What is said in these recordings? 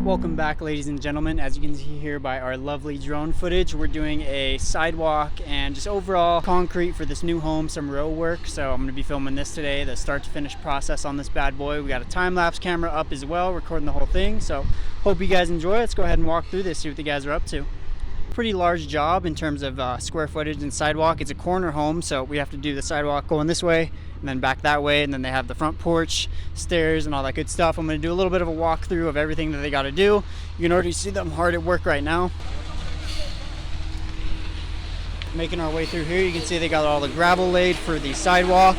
Welcome back, ladies and gentlemen. As you can see here by our lovely drone footage, we're doing a sidewalk and just overall concrete for this new home, some row work. So I'm going to be filming this today, the start to finish process on this bad boy. We got a time-lapse camera up as well, recording the whole thing. So hope you guys enjoy it. Let's go ahead and walk through this, see what the guys are up to. Pretty large job in terms of square footage and sidewalk. It's a corner home, so we have to do the sidewalk going this way and then back that way, and then they have the front porch, stairs, and all that good stuff. I'm going to do a little bit of a walkthrough of everything that they got to do. You can already see them hard at work right now. Making our way through here, you can see they got all the gravel laid for the sidewalk.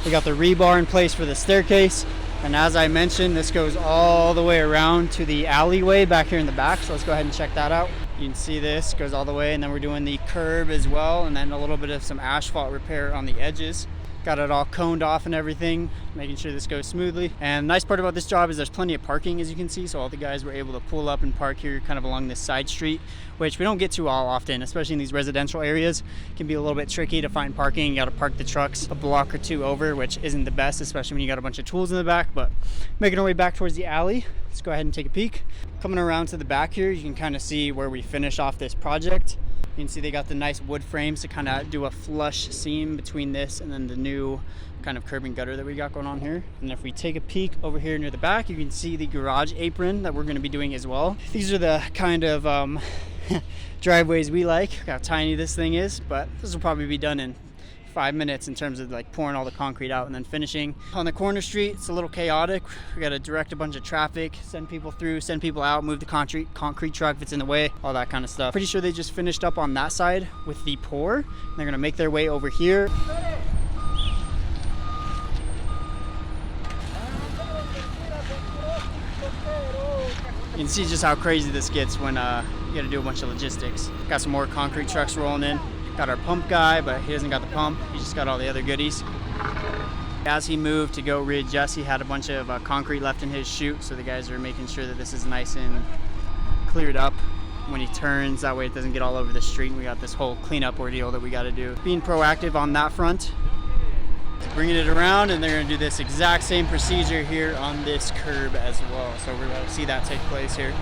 They got the rebar in place for the staircase. And as I mentioned, this goes all the way around to the alleyway back here in the back. So let's go ahead and check that out. You can see this goes all the way, and then we're doing the curb as well, and then a little bit of some asphalt repair on the edges. Got it all coned off and everything, making sure this goes smoothly. And the nice part about this job is there's plenty of parking, as you can see, so all the guys were able to pull up and park here kind of along this side street, which we don't get to all often, especially in these residential areas. It can be a little bit tricky to find parking. You got to park the trucks a block or two over, which isn't the best, especially when you got a bunch of tools in the back. But making our way back towards the alley, let's go ahead and take a peek. Coming around to the back here, you can kind of see where we finish off this project. You can see they got the nice wood frames to kind of do a flush seam between this and then the new kind of curb and gutter that we got going on here. And if we take a peek over here near the back, you can see the garage apron that we're going to be doing as well. These are the kind of driveways we like. Look how tiny this thing is, but this will probably be done in 5 minutes in terms of like pouring all the concrete out and then finishing. On the corner street, it's a little chaotic. We got to direct a bunch of traffic, send people through, send people out, move the concrete truck if it's in the way, all that kind of stuff. Pretty sure they just finished up on that side with the pour. They're gonna make their way over here. You can see just how crazy this gets when you got to do a bunch of logistics. Got some more concrete trucks rolling in. Got our pump guy, but he doesn't got the pump. He just got all the other goodies. As he moved to go readjust, he had a bunch of concrete left in his chute, so the guys are making sure that this is nice and cleared up when he turns. That way it doesn't get all over the street, and we got this whole cleanup ordeal that we got to do. Being proactive on that front. Bringing it around, and they're going to do this exact same procedure here on this curb as well. So we're going to see that take place here.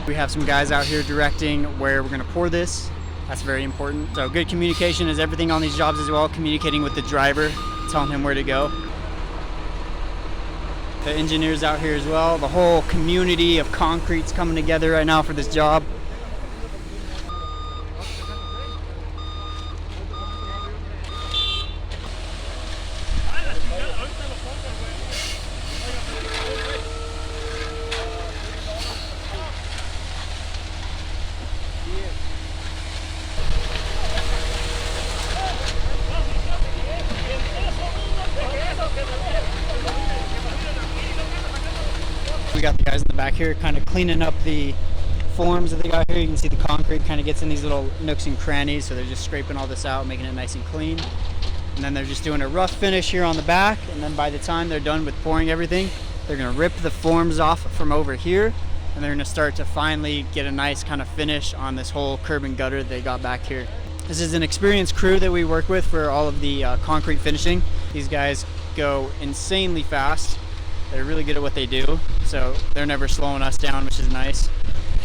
We have some guys out here directing where we're going to pour this. That's very important. So good communication is everything on these jobs as well. Communicating with the driver, telling him where to go. The engineers out here as well. The whole community of concrete's coming together right now for this job. We got the guys in the back here kind of cleaning up the forms that they got here. You can see the concrete kind of gets in these little nooks and crannies, so they're just scraping all this out, making it nice and clean. And then they're just doing a rough finish here on the back, and then by the time they're done with pouring everything, they're going to rip the forms off from over here, and they're going to start to finally get a nice kind of finish on this whole curb and gutter they got back here. This is an experienced crew that we work with for all of the concrete finishing. These guys go insanely fast. They're really good at what they do, so they're never slowing us down, which is nice.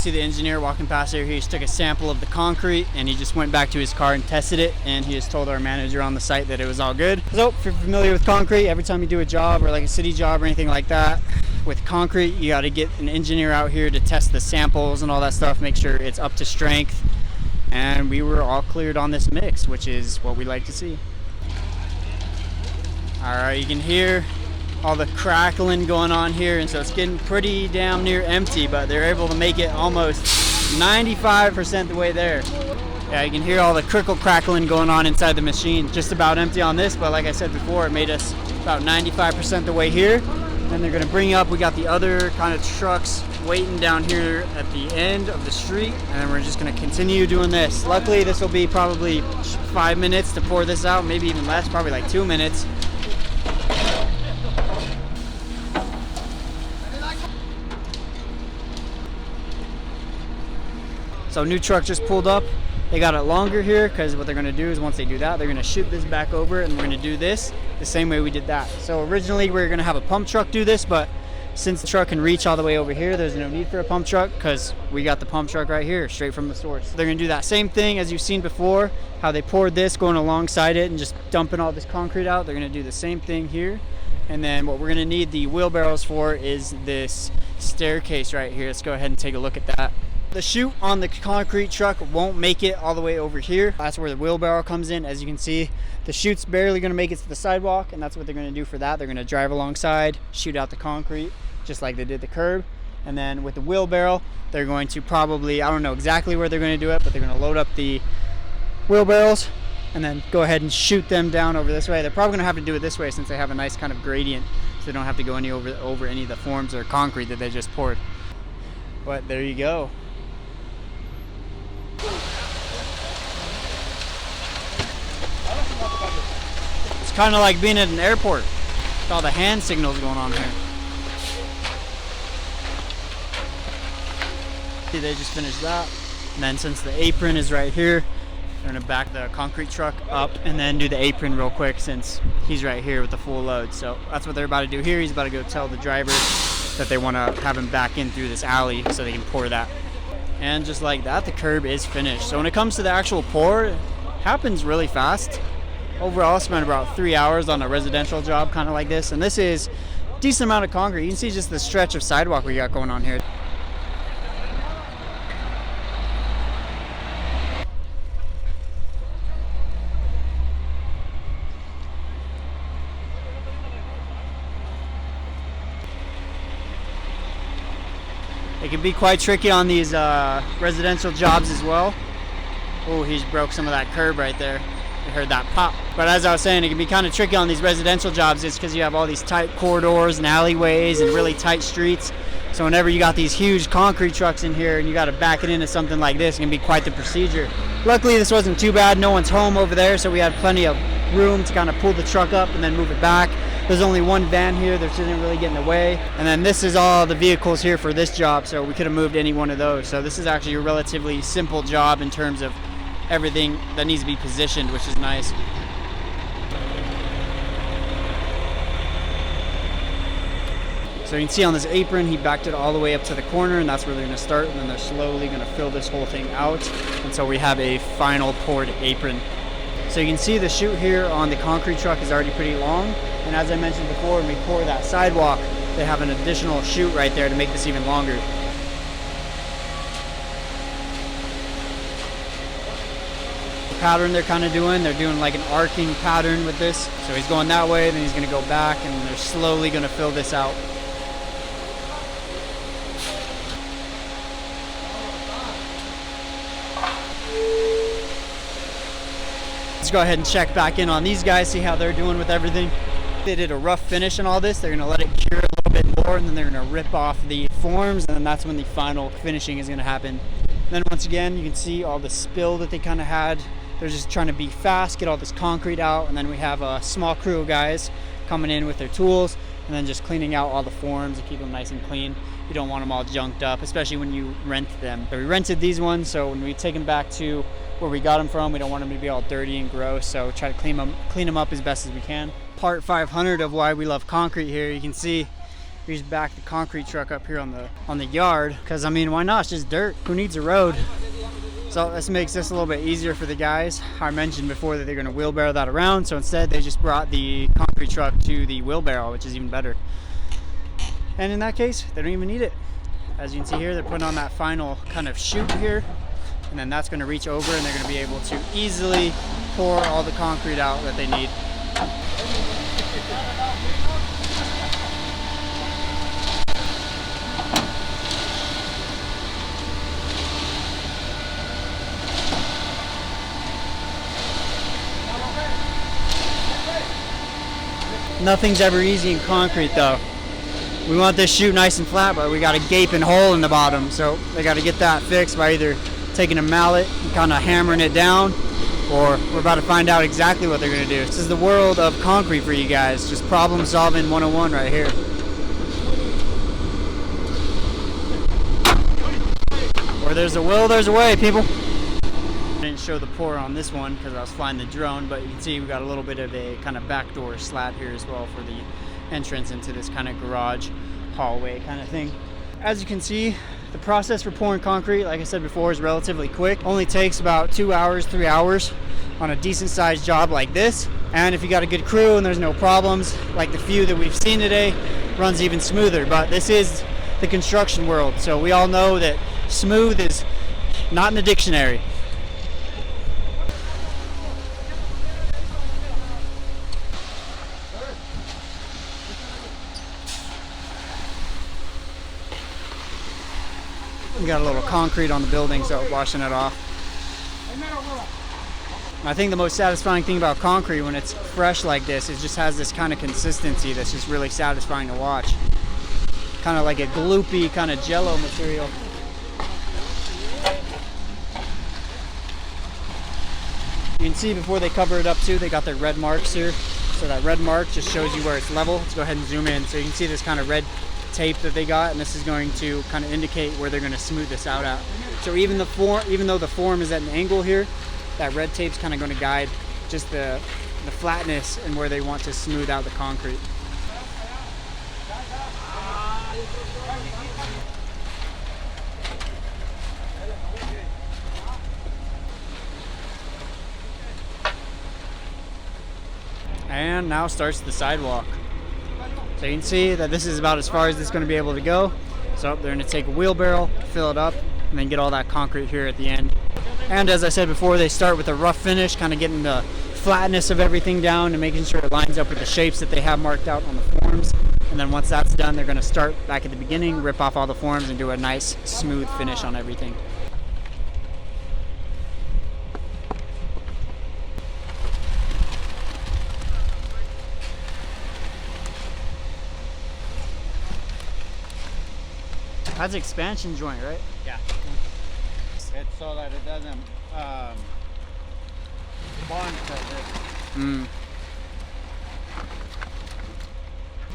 See the engineer walking past here, he just took a sample of the concrete and he just went back to his car and tested it, and he just told our manager on the site that it was all good. So if you're familiar with concrete, every time you do a job or like a city job or anything like that, with concrete, you got to get an engineer out here to test the samples and all that stuff, make sure it's up to strength. And we were all cleared on this mix, which is what we like to see. All right, you can hear all the crackling going on here, and so it's getting pretty damn near empty, but they're able to make it almost 95% the way there. Yeah, you can hear all the crackling going on inside the machine. Just about empty on this, but like I said before, it made us about 95% the way here. Then they're gonna bring up, we got the other kind of trucks waiting down here at the end of the street, and then we're just gonna continue doing this. Luckily, this will be probably 5 minutes to pour this out, maybe even less, probably like 2 minutes. So new truck just pulled up. They got it longer here because what they're going to do is once they do that, they're going to ship this back over, and we're going to do this the same way we did that. So originally we were going to have a pump truck do this, but Since the truck can reach all the way over here, there's no need for a pump truck because we got the pump truck right here, straight from the source. They're gonna do that same thing as you've seen before, how they poured this, going alongside it and just dumping all this concrete out. They're gonna do the same thing here. And then what we're gonna need the wheelbarrows for is this staircase right here. Let's go ahead and take a look at that. The chute on the concrete truck won't make it all the way over here. That's where the wheelbarrow comes in. As you can see, the chute's barely gonna make it to the sidewalk, and that's what they're gonna do for that. They're gonna drive alongside, shoot out the concrete, just like they did the curb. And then with the wheelbarrow, they're going to probably, I don't know exactly where they're gonna do it, but they're gonna load up the wheelbarrows and then go ahead and shoot them down over this way. They're probably gonna have to do it this way since they have a nice kind of gradient, so they don't have to go over any of the forms or concrete that they just poured. But there you go. It's kind of like being at an airport with all the hand signals going on here. See, they just finished that. And then since the apron is right here, they're gonna back the concrete truck up and then do the apron real quick since he's right here with the full load. So that's what they're about to do here. He's about to go tell the driver that they want to have him back in through this alley so they can pour that. And just like that, the curb is finished. So when it comes to the actual pour, it happens really fast. Overall, I spent about 3 hours on a residential job kind of like this. And this is a decent amount of concrete. You can see just the stretch of sidewalk we got going on here. It can be quite tricky on these residential jobs as well. Oh, he's broke some of that curb right there. I heard that pop. But as I was saying, it can be kind of tricky on these residential jobs just because you have all these tight corridors and alleyways and really tight streets. So whenever you got these huge concrete trucks in here and you got to back it into something like this, it can be quite the procedure. Luckily, this wasn't too bad. No one's home over there, so we had plenty of room to kind of pull the truck up and then move it back. There's only one van here that didn't really get in the way. And then this is all the vehicles here for this job, so we could have moved any one of those. So this is actually a relatively simple job in terms of everything that needs to be positioned, which is nice. So you can see on this apron, he backed it all the way up to the corner, and that's where they're gonna start, and then they're slowly gonna fill this whole thing out until we have a final poured apron. So you can see the chute here on the concrete truck is already pretty long. And as I mentioned before, when we pour that sidewalk, they have an additional chute right there to make this even longer. The pattern they're kind of doing, they're doing like an arcing pattern with this. So he's going that way, then he's gonna go back, and they're slowly gonna fill this out. Let's go ahead and check back in on these guys, see how they're doing with everything. They did a rough finish on all this. They're gonna let it cure a little bit more, and then they're gonna rip off the forms, and then that's when the final finishing is gonna happen. And then once again, you can see all the spill that they kind of had. They're just trying to be fast, get all this concrete out, and then we have a small crew of guys coming in with their tools and then just cleaning out all the forms and keep them nice and clean. You don't want them all junked up, especially when you rent them. So we rented these ones, so when we take them back to where we got them from, we don't want them to be all dirty and gross, so try to clean them up as best as we can. Part 500 of why we love concrete here. You can see we just backed the concrete truck up here on the yard, because I mean, why not? It's just dirt. Who needs a road? So this makes this a little bit easier for the guys. I mentioned before that they're going to wheelbarrow that around, so instead they just brought the concrete truck to the wheelbarrow, which is even better. And in that case, they don't even need it. As you can see here, they're putting on that final kind of chute here, and then that's going to reach over, and they're going to be able to easily pour all the concrete out that they need. Nothing's ever easy in concrete though. We want this chute nice and flat, but we got a gaping hole in the bottom, so they got to get that fixed by either taking a mallet and kind of hammering it down, or we're about to find out exactly what they're going to do. This is the world of concrete for you guys, just problem solving 101 right here. Where there's a will, there's a way, people. I didn't show the pour on this one because I was flying the drone, but you can see we got a little bit of a kind of backdoor slat here as well for the entrance into this kind of garage hallway kind of thing. As you can see, the process for pouring concrete, like I said before, is relatively quick. Only takes about 2 hours, 3 hours on a decent sized job like this. And if you got a good crew and there's no problems, like the few that we've seen today, runs even smoother. But this is the construction world, so we all know that smooth is not in the dictionary. We got a little concrete on the building, so washing it off. I think the most satisfying thing about concrete when it's fresh like this, it just has this kind of consistency that's just really satisfying to watch. Kind of like a gloopy kind of jello material. You can see before they cover it up too, they got their red marks here. So that red mark just shows you where it's level. Let's go ahead and zoom in. So you can see this kind of red tape that they got, and this is going to kind of indicate where they're going to smooth this out at. So even though the form is at an angle here, that red tape's kind of going to guide just the flatness and where they want to smooth out the concrete. And now starts the sidewalk. So you can see that this is about as far as it's going to be able to go. So they're going to take a wheelbarrow, fill it up, and then get all that concrete here at the end. And as I said before, they start with a rough finish, kind of getting the flatness of everything down and making sure it lines up with the shapes that they have marked out on the forms. And then once that's done, they're going to start back at the beginning, rip off all the forms, and do a nice smooth finish on everything. That's expansion joint, right? Yeah. It's so that it doesn't bond to this.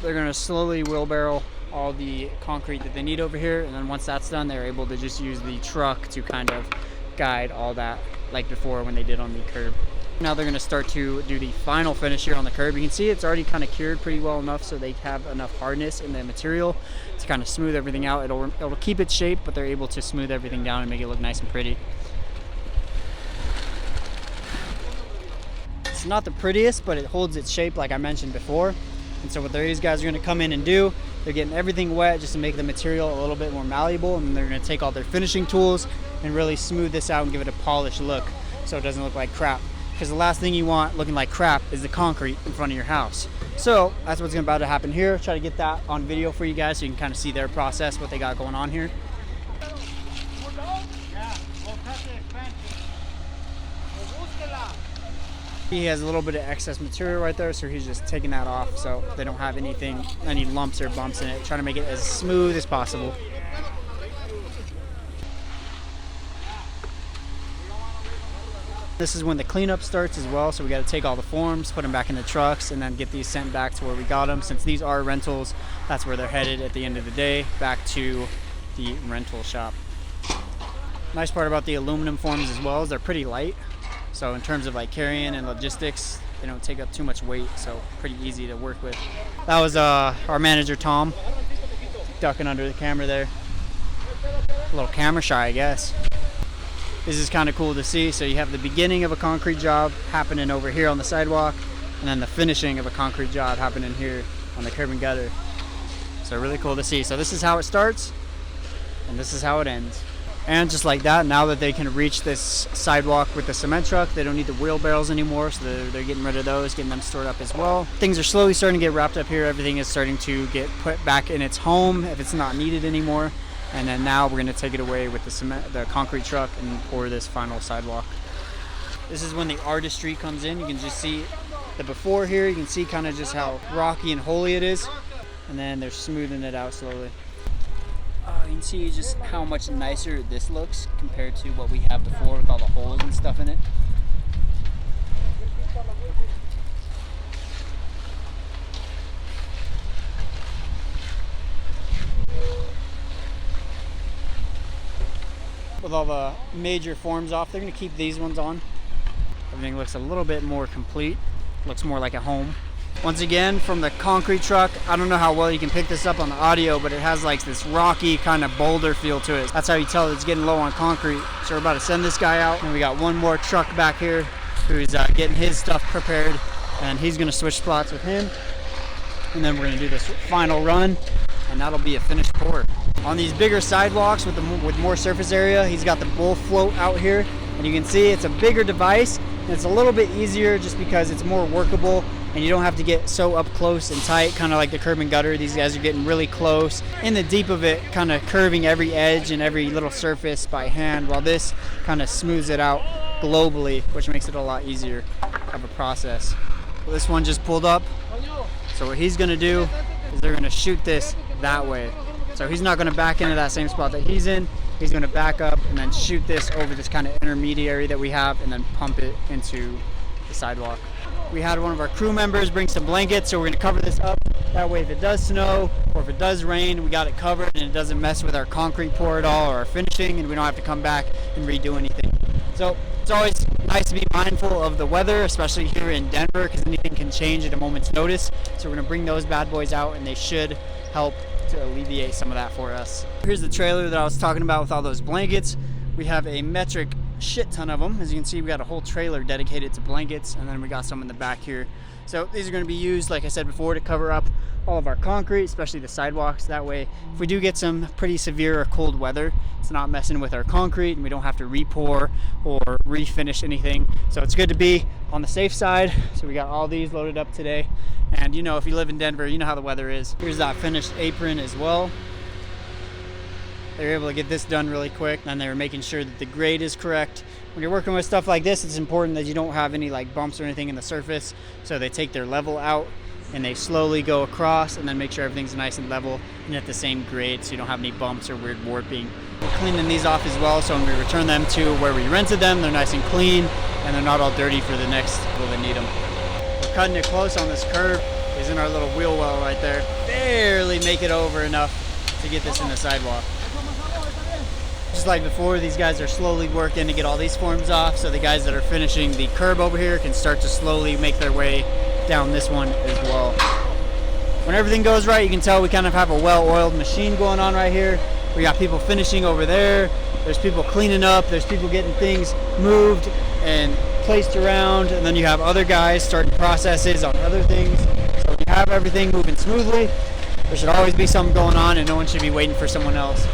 They're going to slowly wheelbarrow all the concrete that they need over here, and then once that's done, they're able to just use the truck to kind of guide all that like before when they did on the curb. Now they're going to start to do the final finish here on the curb. You can see it's already kind of cured pretty well enough so they have enough hardness in the material to kind of smooth everything out. It'll keep its shape, but they're able to smooth everything down and make it look nice and pretty. It's not the prettiest, but it holds its shape like I mentioned before. And so what these guys are going to come in and do, they're getting everything wet just to make the material a little bit more malleable, and they're going to take all their finishing tools and really smooth this out and give it a polished look so it doesn't look like crap. Because the last thing you want looking like crap is the concrete in front of your house. So that's what's about to happen here. Try to get that on video for you guys so you can kind of see their process, what they got going on here. He has a little bit of excess material right there, so he's just taking that off so they don't have any lumps or bumps in it. Trying to make it as smooth as possible. This is when the cleanup starts as well, so we got to take all the forms, put them back in the trucks, and then get these sent back to where we got them. Since these are rentals, that's where they're headed at the end of the day, back to the rental shop. Nice part about the aluminum forms as well is they're pretty light, so in terms of like carrying and logistics, they don't take up too much weight, so pretty easy to work with. That was our manager Tom, ducking under the camera there. A little camera shy, I guess. This is kind of cool to see. So you have the beginning of a concrete job happening over here on the sidewalk, and then the finishing of a concrete job happening here on the curb and gutter. So really cool to see. So this is how it starts, and this is how it ends. And just like that, now that they can reach this sidewalk with the cement truck, they don't need the wheelbarrows anymore, so they're getting rid of those, getting them stored up as well. Things are slowly starting to get wrapped up here. Everything is starting to get put back in its home if it's not needed anymore. And then now we're going to take it away with the concrete truck and pour this final sidewalk. This is when the artistry comes in. You can just see the before here. You can see kind of just how rocky and holy it is. And then they're smoothing it out slowly. You can see just how much nicer this looks compared to what we have before with all the holes and stuff in it. With all the major forms off, they're going to keep these ones on. Everything looks a little bit more complete. Looks more like a home. Once again, from the concrete truck, I don't know how well you can pick this up on the audio, but it has like this rocky kind of boulder feel to it. That's how you tell it's getting low on concrete. So we're about to send this guy out, and we got one more truck back here who's getting his stuff prepared, and he's gonna switch spots with him, and then we're gonna do this final run, and that'll be a finished pour. On these bigger sidewalks with more surface area, he's got the bull float out here, and you can see it's a bigger device, and it's a little bit easier just because it's more workable, and you don't have to get so up close and tight, kind of like the curb and gutter. These guys are getting really close in the deep of it, kind of curving every edge and every little surface by hand, while this kind of smooths it out globally, which makes it a lot easier of a process. This one just pulled up, so what he's gonna do is they're gonna shoot this that way. So he's not gonna back into that same spot that he's in. He's gonna back up and then shoot this over this kind of intermediary that we have, and then pump it into the sidewalk. We had one of our crew members bring some blankets, so we're gonna cover this up. That way if it does snow or if it does rain, we got it covered and it doesn't mess with our concrete pour at all or our finishing, and we don't have to come back and redo anything. So it's always nice to be mindful of the weather, especially here in Denver, because anything can change at a moment's notice. So we're gonna bring those bad boys out, and they should help to alleviate some of that for us. Here's the trailer that I was talking about with all those blankets. We have a metric shit ton of them. As you can see, we got a whole trailer dedicated to blankets, and then we got some in the back here. So these are going to be used, like I said before, to cover up all of our concrete, especially the sidewalks. That way, if we do get some pretty severe or cold weather, it's not messing with our concrete, and we don't have to re-pour or refinish anything. So it's good to be on the safe side. So we got all these loaded up today. And you know, if you live in Denver, you know how the weather is. Here's that finished apron as well. They were able to get this done really quick, and they were making sure that the grade is correct. When you're working with stuff like this, it's important that you don't have any like bumps or anything in the surface. So they take their level out and they slowly go across, and then make sure everything's nice and level and at the same grade, so you don't have any bumps or weird warping. We're cleaning these off as well, so when we return them to where we rented them, they're nice and clean and they're not all dirty for the next people that need them. We're cutting it close on this curb. Is in our little wheel well right there. Barely make it over enough to get this in the sidewalk. Just like before, these guys are slowly working to get all these forms off, so the guys that are finishing the curb over here can start to slowly make their way down this one as well. When everything goes right, you can tell we kind of have a well-oiled machine going on right here. We got people finishing over there. There's people cleaning up. There's people getting things moved and placed around, and then you have other guys starting processes on other things. So we have everything moving smoothly. There should always be something going on, and no one should be waiting for someone else.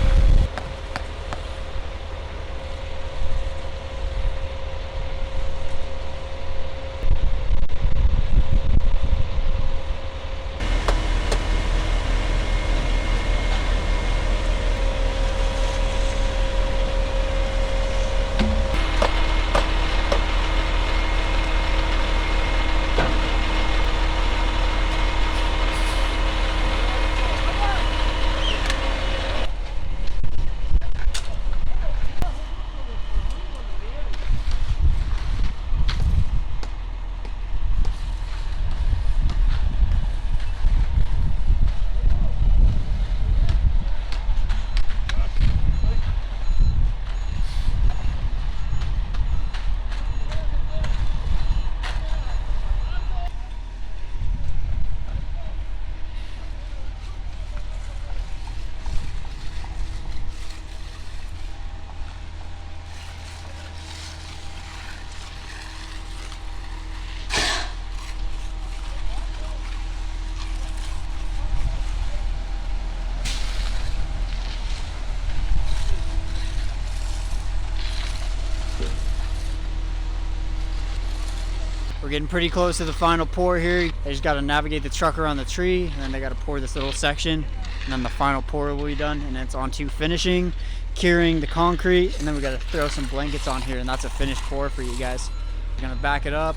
We're getting pretty close to the final pour here. They just got to navigate the truck around the tree, and then they got to pour this little section, and then the final pour will be done, and it's on to finishing, curing the concrete, and then we got to throw some blankets on here, and that's a finished pour for you guys. We're gonna back it up,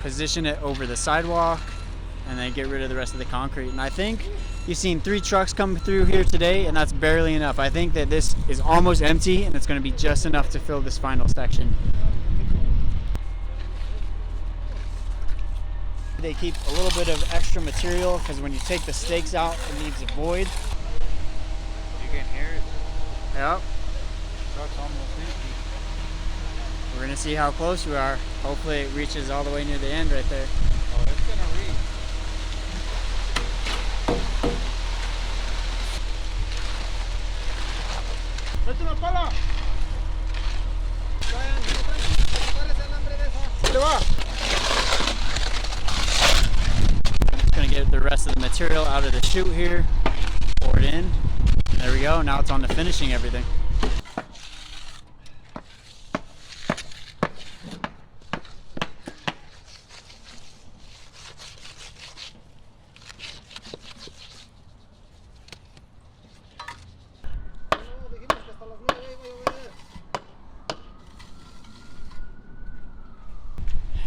position it over the sidewalk, and then get rid of the rest of the concrete. And I think you've seen 3 trucks come through here today, and that's barely enough. I think that this is almost empty, and it's gonna be just enough to fill this final section. They keep a little bit of extra material because when you take the stakes out, it leaves a void. You can hear it. Yep. Truck's almost empty. We're gonna see how close we are. Hopefully it reaches all the way near the end right there. Oh, it's gonna reach. Gonna get the rest of the material out of the chute here, pour it in. There we go. Now it's on to finishing everything.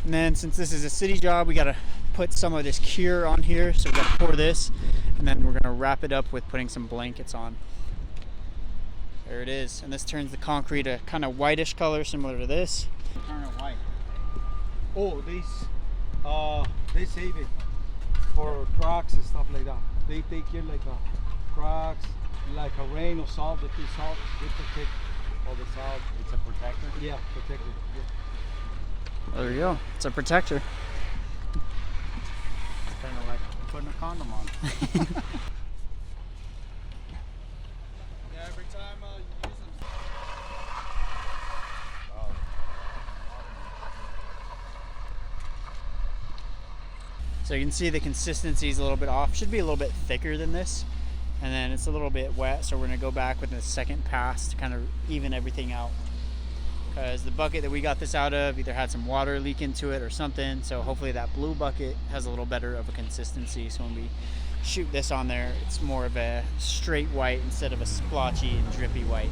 And then since this is a city job, we gotta put some of this cure on here. So we gotta pour this, and then we're gonna wrap it up with putting some blankets on. There it is. And this turns the concrete a kind of whitish color, similar to this. Turn it white. Oh, they save it for cracks and stuff like that. They take care like cracks, like a rain or salt. If it's salt, they protect all the salt. It's a protector. Yeah, protect it. Yeah. There you go. It's a protector. It's kind of like putting a condom on. Yeah, every time you use them. So you can see the consistency is a little bit off. Should be a little bit thicker than this. And then it's a little bit wet, so we're gonna go back with the second pass to kind of even everything out. Because the bucket that we got this out of either had some water leak into it or something. So hopefully that blue bucket has a little better of a consistency. So when we shoot this on there, it's more of a straight white instead of a splotchy and drippy white.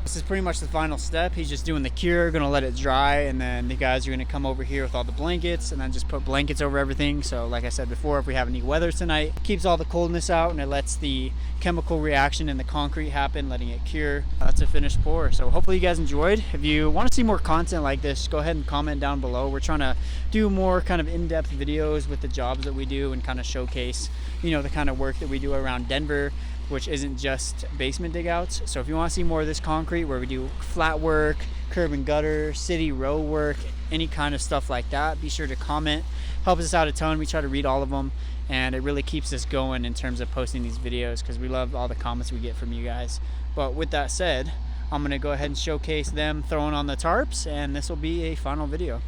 This is pretty much the final step. He's just doing the cure, gonna let it dry, and then the guys are gonna come over here with all the blankets and then just put blankets over everything. So like I said before, if we have any weather tonight, it keeps all the coldness out and it lets the chemical reaction in the concrete happen, letting it cure. That's a finished pour. So hopefully you guys enjoyed. If you want to see more content like this, go ahead and comment down below. We're trying to do more kind of in-depth videos with the jobs that we do and kind of showcase, you know, the kind of work that we do around Denver, which isn't just basement dig outs. So if you want to see more of this concrete where we do flat work, curb and gutter, city road work, any kind of stuff like that, be sure to comment. Helps us out a ton. We try to read all of them, and it really keeps us going in terms of posting these videos because we love all the comments we get from you guys. But with that said, I'm gonna go ahead and showcase them throwing on the tarps, and this will be a final video.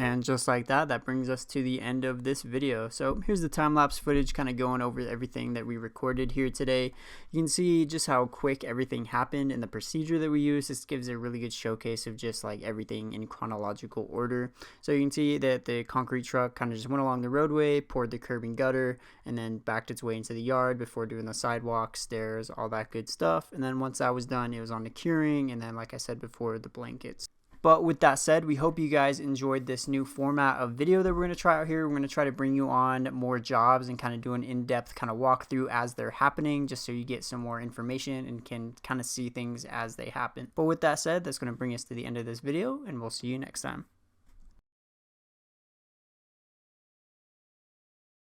And just like that, that brings us to the end of this video. So here's the time-lapse footage kind of going over everything that we recorded here today. You can see just how quick everything happened and the procedure that we use. This gives a really good showcase of just like everything in chronological order. So you can see that the concrete truck kind of just went along the roadway, poured the curb and gutter, and then backed its way into the yard before doing the sidewalks, stairs, all that good stuff. And then once that was done, it was on the curing, and then like I said before, the blankets. But with that said, we hope you guys enjoyed this new format of video that we're going to try out here. We're going to try to bring you on more jobs and kind of do an in-depth kind of walkthrough as they're happening, just so you get some more information and can kind of see things as they happen. But with that said, that's going to bring us to the end of this video, and we'll see you next time.